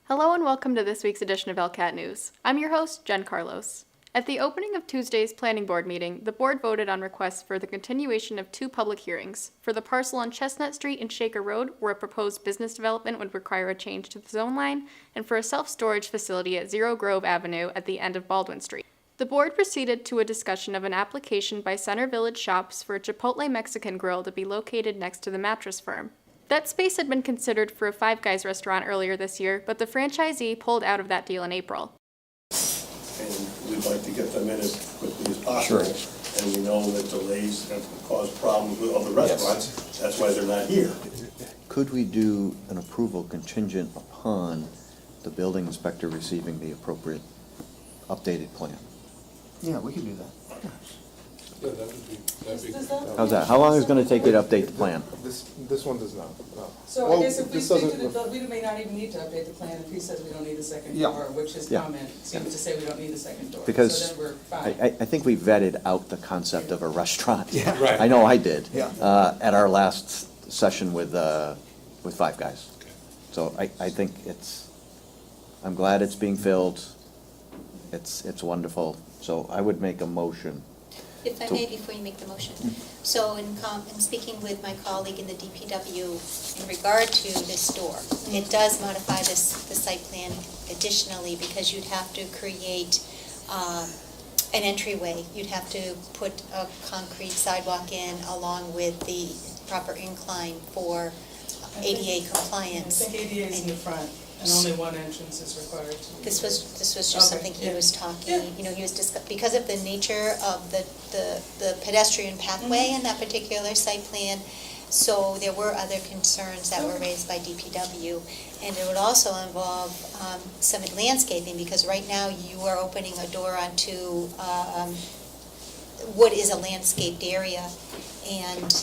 Hello and welcome to this week's edition of ELCAT News. I'm your host, Jen Carlos. At the opening of Tuesday's Planning Board meeting, the board voted on requests for the continuation of two public hearings, for the parcel on Chestnut Street and Shaker Road, where a proposed business development would require a change to the zone line, and for a self-storage facility at Zero Grove Avenue at the end of Baldwin Street. The board proceeded to a discussion of an application by Center Village Shops for a Chipotle Mexican grill to be located next to the mattress firm. That space had been considered for a Five Guys restaurant earlier this year, but the franchisee pulled out of that deal in April. And we'd like to get them in as quickly as possible. Sure. And we know that delays have caused problems with other restaurants. Yes. That's why they're not here. Could we do an approval contingent upon the building inspector receiving the appropriate updated plan? Yeah, we can do that. Yeah, that'd be. How's that? How long is it gonna take you to update the plan? This one does not, no. So Well, I guess if we this speak to doesn't the, we may not even need to update the plan if he says we don't need a second Yeah. door, which his Yeah. comment seems to say we don't need a second door. Because So then we're fine. I think we vetted out the concept of a restaurant. Yeah. Right. I know I did. Yeah. At our last session with Five Guys. So I think I'm glad it's being filled. It's wonderful. So I would make a motion. If I So- may, before you make the motion. So in speaking with my colleague in the DPW in regard to this door, it does modify the site plan additionally because you'd have to create an entryway. You'd have to put a concrete sidewalk in along with the proper incline for ADA compliance. I think ADA is in the front, and only one entrance is required. This was just Okay, something he yeah. was talking, Yeah. you know, he was because of the nature of the pedestrian pathway in that particular site plan, so there were other concerns that were raised by DPW. And it would also involve some landscaping, because right now you are opening a door onto what is a landscaped area, and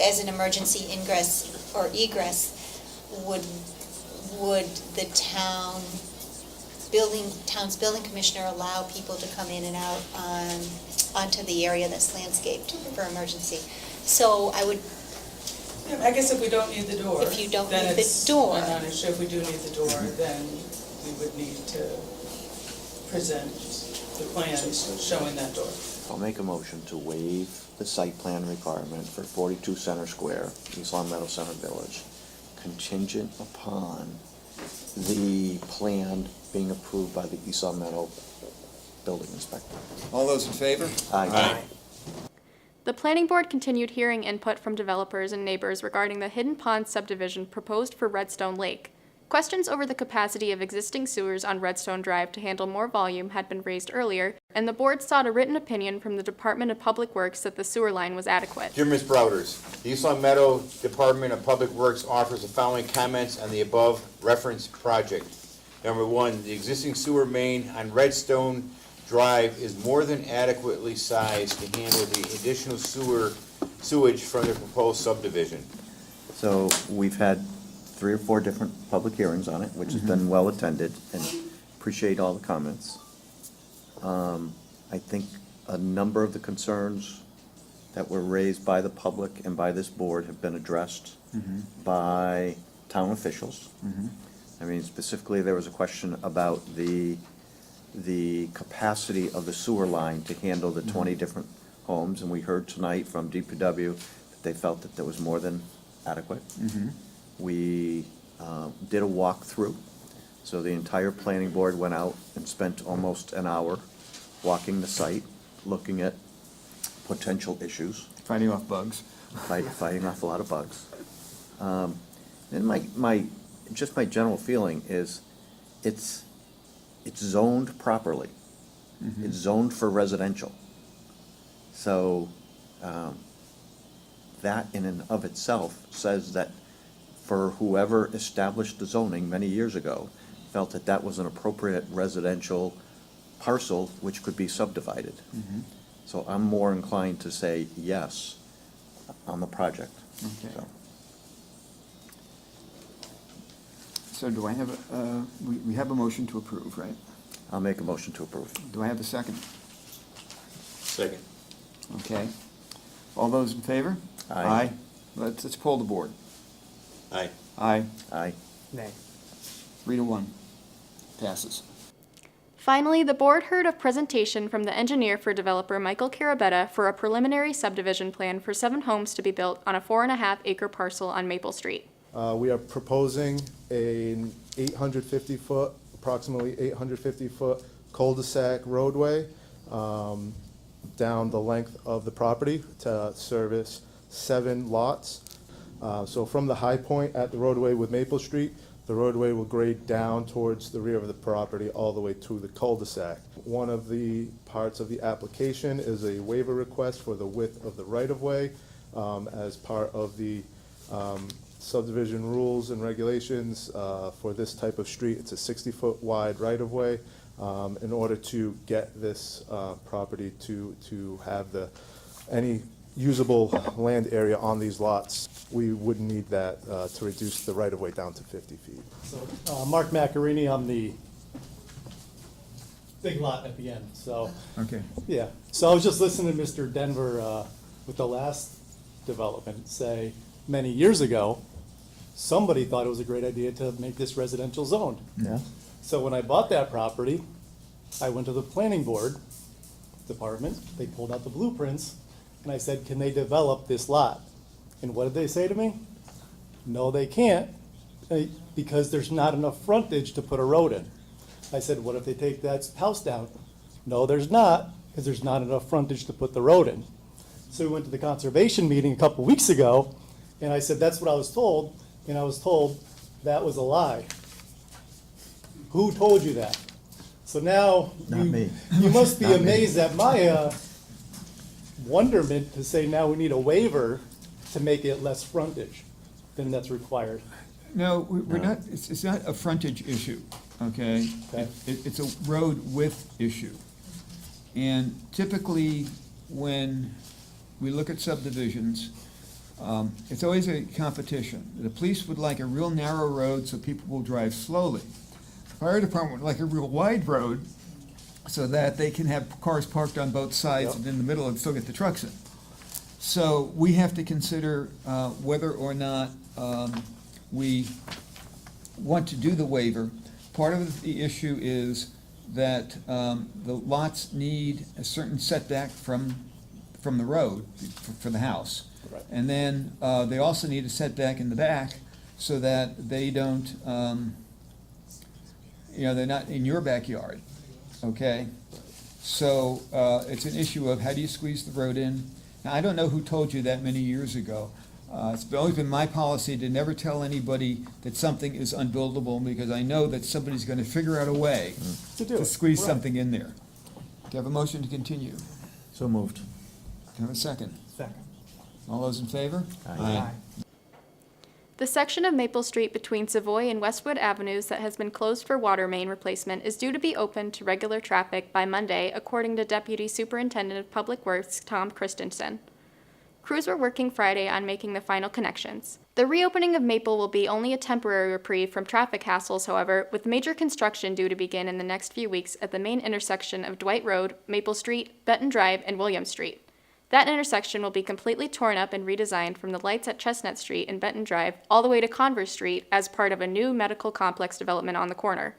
as an emergency ingress or egress, would the town's building commissioner allow people to come in and out onto the area that's landscaped for emergency? So I would, Yeah, I guess if we don't need the door. If you don't then need the it's door. a non-issue. If we do need the door, then we would need to present the plans showing that door. I'll make a motion to waive the site plan requirement for 42 Center Square, East Long Meadow Center Village, contingent upon the plan being approved by the East Long Meadow building inspector. All those in favor? Aye. The planning board continued hearing input from developers and neighbors regarding the Hidden Pond subdivision proposed for Redstone Lake. Questions over the capacity of existing sewers on Redstone Drive to handle more volume had been raised earlier, and the board sought a written opinion from the Department of Public Works that the sewer line was adequate. Dear Ms. Browders, the East Long Meadow Department of Public Works offers the following comments on the above referenced project. Number one, the existing sewer main on Redstone Drive is more than adequately sized to handle the additional sewage from the proposed subdivision. So we've had 3 or 4 different public hearings on it, which has been well attended, and appreciate all the comments. I think a number of the concerns that were raised by the public and by this board have been addressed by town officials. I mean, specifically, there was a question about the capacity of the sewer line to handle the 20 different homes, and we heard tonight from DPW that they felt that there was more than adequate. We did a walkthrough, so the entire planning board went out and spent almost an hour walking the site, looking at potential issues, Fighting off bugs. fighting off a lot of bugs. And my general feeling is it's zoned properly. It's zoned for residential. So that in and of itself says that for whoever established the zoning many years ago, felt that that was an appropriate residential parcel which could be subdivided. So I'm more inclined to say yes on the project. Okay. So, So do I have, we have a motion to approve, right? I'll make a motion to approve. Do I have a second? Second. Okay. All those in favor? Aye. Let's poll the board. Aye. Aye. Aye. Nay. 3-1. Passes. Finally, the board heard a presentation from the engineer for developer Michael Carabetta for a preliminary subdivision plan for 7 homes to be built on a 4.5-acre parcel on Maple Street. We are proposing an 850-foot, approximately 850-foot cul-de-sac roadway down the length of the property to service 7 lots. So from the high point at the roadway with Maple Street, the roadway will grade down towards the rear of the property all the way to the cul-de-sac. One of the parts of the application is a waiver request for the width of the right-of-way as part of the subdivision rules and regulations for this type of street. It's a 60-foot wide right-of-way. In order to get this property to have any usable land area on these lots, we would need that to reduce the right-of-way down to 50 feet. So, Mark Macarini, I'm the big lot at the end, so, Okay. yeah. So I was just listening to Mr. Denver with the last development say, many years ago, somebody thought it was a great idea to make this residential zoned. Yeah. So when I bought that property, I went to the planning board department, they pulled out the blueprints, and I said, can they develop this lot? And what did they say to me? No, they can't, because there's not enough frontage to put a road in. I said, what if they take that house down? No, there's not, because there's not enough frontage to put the road in. So we went to the conservation meeting a couple weeks ago, and I said, that's what I was told, and I was told that was a lie. Who told you that? So now, Not me. you must be Not me. amazed at my wonderment to say now we need a waiver to make it less frontage than that's required. No, we're not, it's not a frontage issue, okay? Okay. It's a road width issue. And typically, when we look at subdivisions, it's always a competition. The police would like a real narrow road so people will drive slowly. Fire department would like a real wide road so that they can have cars parked on both sides Yep. and in the middle and still get the trucks in. So we have to consider whether or not we want to do the waiver. Part of the issue is that the lots need a certain setback from the road for the house. Right. And then they also need a setback in the back so that they don't, they're not in your backyard, okay? So it's an issue of how do you squeeze the road in? Now, I don't know who told you that many years ago. It's always been my policy to never tell anybody that something is unbuildable, because I know that somebody's gonna figure out a way To do to it. squeeze Right. something in there. Do you have a motion to continue? So moved. Can I have a second? Second. All those in favor? Aye. The section of Maple Street between Savoy and Westwood Avenues that has been closed for water main replacement is due to be open to regular traffic by Monday, according to Deputy Superintendent of Public Works Tom Christensen. Crews were working Friday on making the final connections. The reopening of Maple will be only a temporary reprieve from traffic hassles, however, with major construction due to begin in the next few weeks at the main intersection of Dwight Road, Maple Street, Benton Drive, and William Street. That intersection will be completely torn up and redesigned from the lights at Chestnut Street and Benton Drive all the way to Converse Street as part of a new medical complex development on the corner.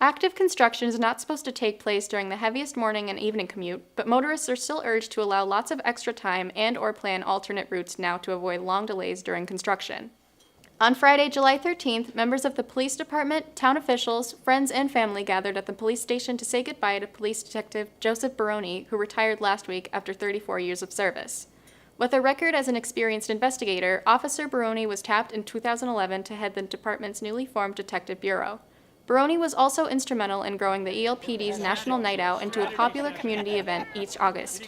Active construction is not supposed to take place during the heaviest morning and evening commute, but motorists are still urged to allow lots of extra time and/or plan alternate routes now to avoid long delays during construction. On Friday, July 13th, members of the police department, town officials, friends, and family gathered at the police station to say goodbye to Police Detective Joseph Baroni, who retired last week after 34 years of service. With a record as an experienced investigator, Officer Baroni was tapped in 2011 to head the department's newly formed Detective Bureau. Baroni was also instrumental in growing the ELPD's National Night Out into a popular community event each August.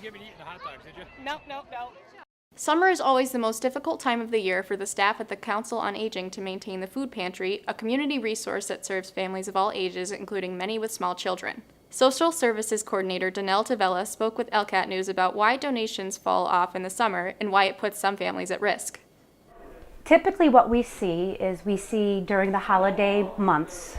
Summer is always the most difficult time of the year for the staff at the Council on Aging to maintain the food pantry, a community resource that serves families of all ages, including many with small children. Social Services Coordinator Danelle Tavella spoke with ELCAT News about why donations fall off in the summer and why it puts some families at risk. Typically what we see during the holiday months,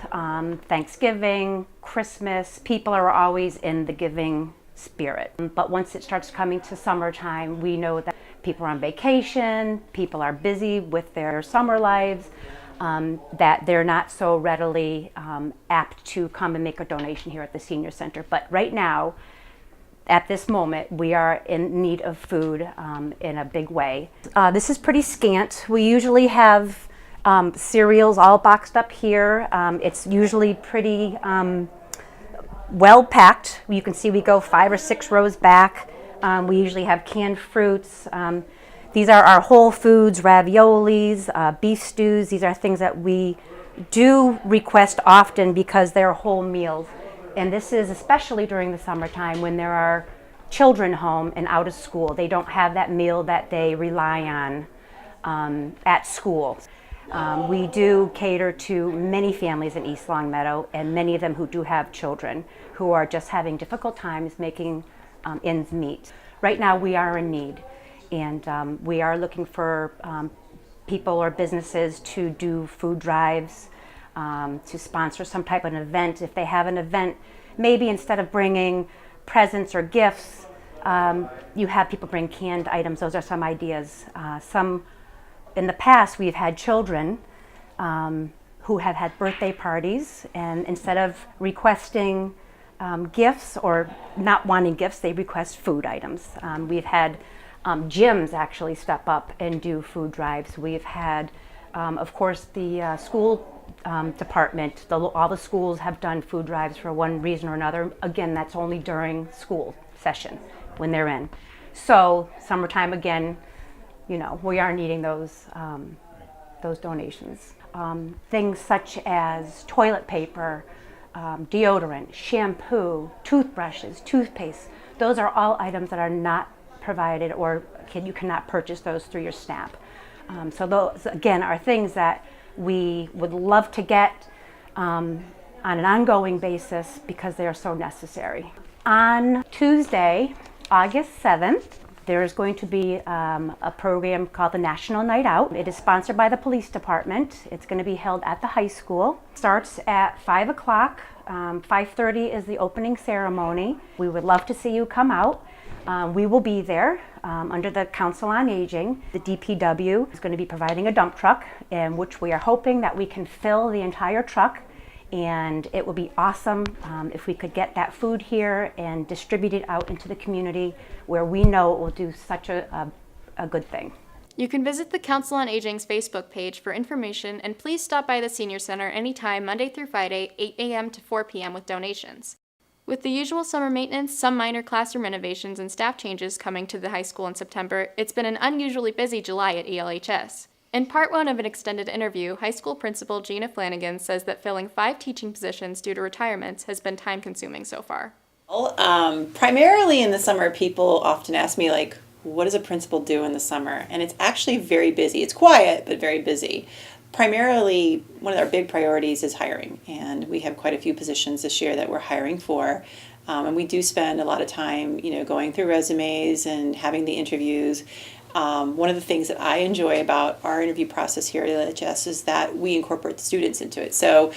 Thanksgiving, Christmas, people are always in the giving spirit. But once it starts coming to summertime, we know that people are on vacation, people are busy with their summer lives, that they're not so readily apt to come and make a donation here at the senior center. But right now, at this moment, we are in need of food in a big way. This is pretty scant. We usually have cereals all boxed up here. It's usually pretty well packed. You can see we go 5 or 6 rows back. We usually have canned fruits. These are our whole foods, raviolis, beef stews. These are things that we do request often because they're whole meals. And this is especially during the summertime when there are children home and out of school. They don't have that meal that they rely on at school. We do cater to many families in East Longmeadow, and many of them who do have children who are just having difficult times making ends meet. Right now we are in need, and we are looking for people or businesses to do food drives, to sponsor some type of an event. If they have an event, maybe instead of bringing presents or gifts, you have people bring canned items. Those are some ideas. In the past, we've had children who have had birthday parties, and instead of requesting gifts or not wanting gifts, they request food items. We've had gyms actually step up and do food drives. We've had, of course, the school department, all the schools have done food drives for one reason or another. Again, that's only during school session when they're in. So summertime again, you know, we are needing those donations. Things such as toilet paper, deodorant, shampoo, toothbrushes, toothpaste. Those are all items that are not provided, or you cannot purchase those through your SNAP. So those, again, are things that we would love to get on an ongoing basis because they are so necessary. On Tuesday, August 7th, there is going to be a program called the National Night Out. It is sponsored by the police department. It's going to be held at the high school. Starts at 5 o'clock. 5:30 is the opening ceremony. We would love to see you come out. We will be there under the Council on Aging. The DPW is going to be providing a dump truck, in which we are hoping that we can fill the entire truck, and it would be awesome if we could get that food here and distribute it out into the community where we know it will do such a good thing. You can visit the Council on Aging's Facebook page for information, and please stop by the Senior Center anytime Monday through Friday, 8 a.m. to 4 p.m. with donations. With the usual summer maintenance, some minor classroom renovations, and staff changes coming to the high school in September, it's been an unusually busy July at ELHS. In part 1 of an extended interview, high school principal Gina Flanagan says that filling 5 teaching positions due to retirements has been time-consuming so far. Primarily in the summer, people often ask me, like, what does a principal do in the summer? And it's actually very busy. It's quiet, but very busy. Primarily, one of our big priorities is hiring, and we have quite a few positions this year that we're hiring for. And we do spend a lot of time, going through resumes and having the interviews. One of the things that I enjoy about our interview process here at ELHS is that we incorporate the students into it. So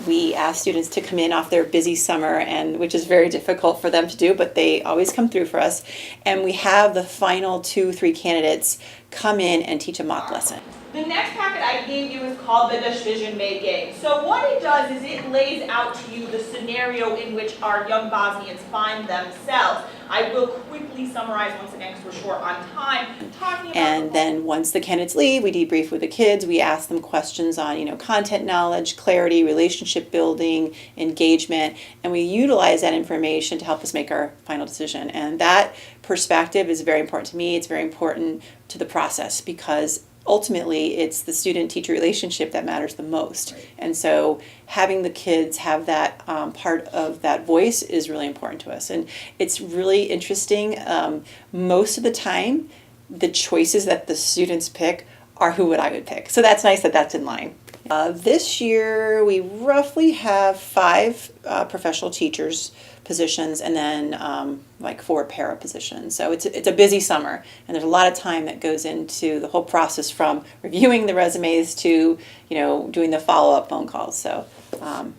we ask students to come in off their busy summer, and which is very difficult for them to do, but they always come through for us. And we have the final 2-3 candidates come in and teach a mock lesson. The next packet I gave you is called the decision making. So what it does is it lays out to you the scenario in which our young Bosnians find themselves. I will quickly summarize once again because we're short on time. And then once the candidates leave, we debrief with the kids. We ask them questions on, content knowledge, clarity, relationship building, engagement, and we utilize that information to help us make our final decision. And that perspective is very important to me. It's very important to the process because ultimately it's the student-teacher relationship that matters the most. And so having the kids have that part of that voice is really important to us. And it's really interesting. Most of the time, the choices that the students pick are who I would pick. So that's nice that that's in line. This year, we roughly have 5 professional teachers positions and then 4 para positions. So it's a busy summer, and there's a lot of time that goes into the whole process from reviewing the resumes to doing the follow-up phone calls. So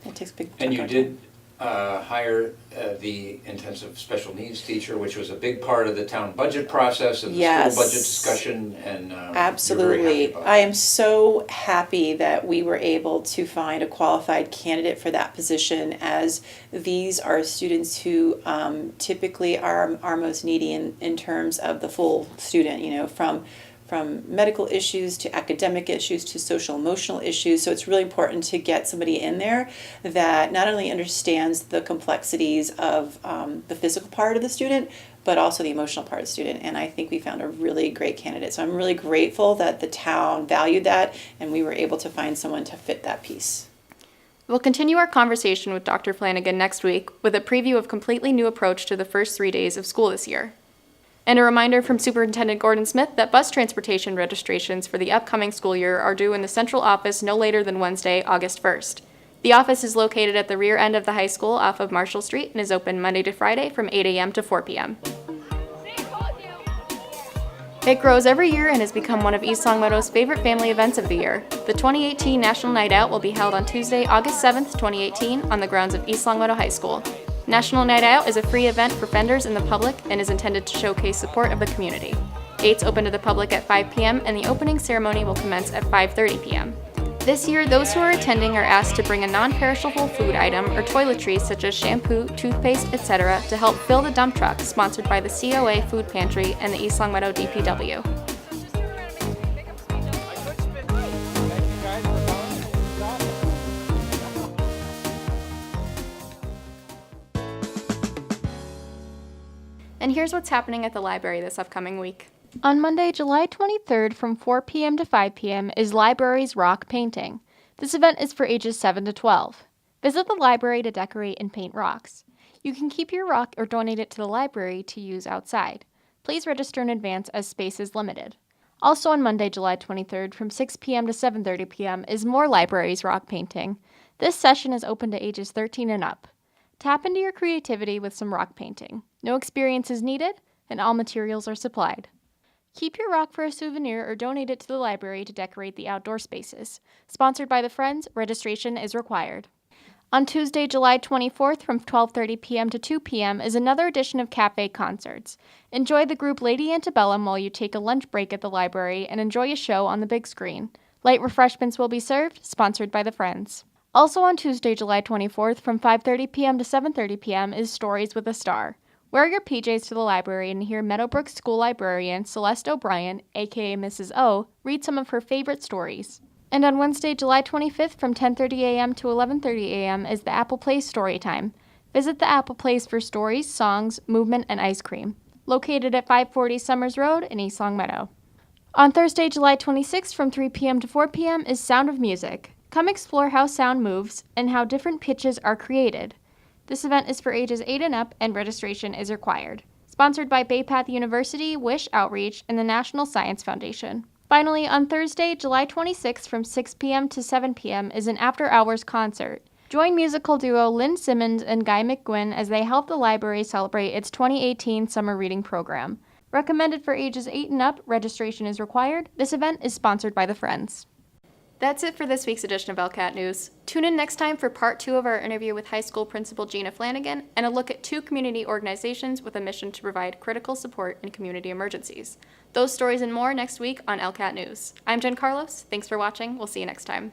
it takes a big chunk And you of did hire the intensive special needs teacher, which was a big part of the town budget process and the Yes. school budget discussion, and you're very happy Absolutely. about I that. am so happy that we were able to find a qualified candidate for that position, as these are students who typically are most needy in terms of the full student, from medical issues to academic issues to social emotional issues. So it's really important to get somebody in there that not only understands the complexities of the physical part of the student, but also the emotional part of the student. And I think we found a really great candidate. So I'm really grateful that the town valued that and we were able to find someone to fit that piece. We'll continue our conversation with Dr. Flanagan next week with a preview of completely new approach to the first 3 days of school this year. And a reminder from Superintendent Gordon Smith that bus transportation registrations for the upcoming school year are due in the central office no later than Wednesday, August 1st. The office is located at the rear end of the high school off of Marshall Street and is open Monday to Friday from 8 a.m. to 4 p.m. It grows every year and has become one of East Longmeadow's favorite family events of the year. The 2018 National Night Out will be held on Tuesday, August 7th, 2018 on the grounds of East Longmeadow High School. National Night Out is a free event for vendors and the public and is intended to showcase support of the community. Gates open to the public at 5 p.m. and the opening ceremony will commence at 5:30 p.m. This year, those who are attending are asked to bring a non-perishable food item or toiletries such as shampoo, toothpaste, etc. to help fill the dump truck, sponsored by the COA Food Pantry and the East Longmeadow DPW. And here's what's happening at the library this upcoming week. On Monday, July 23rd from 4 p.m. to 5 p.m. is Libraries Rock Painting. This event is for ages 7 to 12. Visit the library to decorate and paint rocks. You can keep your rock or donate it to the library to use outside. Please register in advance as space is limited. Also on Monday, July 23rd from 6 p.m. to 7:30 p.m. is more Libraries Rock Painting. This session is open to ages 13 and up. Tap into your creativity with some rock painting. No experience is needed, and all materials are supplied. Keep your rock for a souvenir or donate it to the library to decorate the outdoor spaces. Sponsored by the Friends, registration is required. On Tuesday, July 24th from 12:30 p.m. to 2 p.m. is another edition of Cafe Concerts. Enjoy the group Lady Antebellum while you take a lunch break at the library and enjoy a show on the big screen. Light refreshments will be served, sponsored by the Friends. Also on Tuesday, July 24th from 5:30 p.m. to 7:30 p.m. is Stories with a Star. Wear your PJs to the library and hear Meadowbrook School librarian Celeste O'Brien, aka Mrs. O, read some of her favorite stories. And on Wednesday, July 25th from 10:30 a.m. to 11:30 a.m. is the Apple Place Story Time. Visit the Apple Place for stories, songs, movement, and ice cream. Located at 540 Summers Road in East Longmeadow. On Thursday, July 26th from 3 p.m. to 4 p.m. is Sound of Music. Come explore how sound moves and how different pitches are created. This event is for ages 8 and up, and registration is required. Sponsored by Bay Path University, Wish Outreach, and the National Science Foundation. Finally, on Thursday, July 26th from 6 p.m. to 7 p.m. is an after-hours concert. Join musical duo Lynn Simmons and Guy McGuinn as they help the library celebrate its 2018 summer reading program. Recommended for ages 8 and up, registration is required. This event is sponsored by the Friends. That's it for this week's edition of ELCAT News. Tune in next time for part 2 of our interview with high school principal Gina Flanagan and a look at 2 community organizations with a mission to provide critical support in community emergencies. Those stories and more next week on ELCAT News. I'm Jen Carlos. Thanks for watching. We'll see you next time.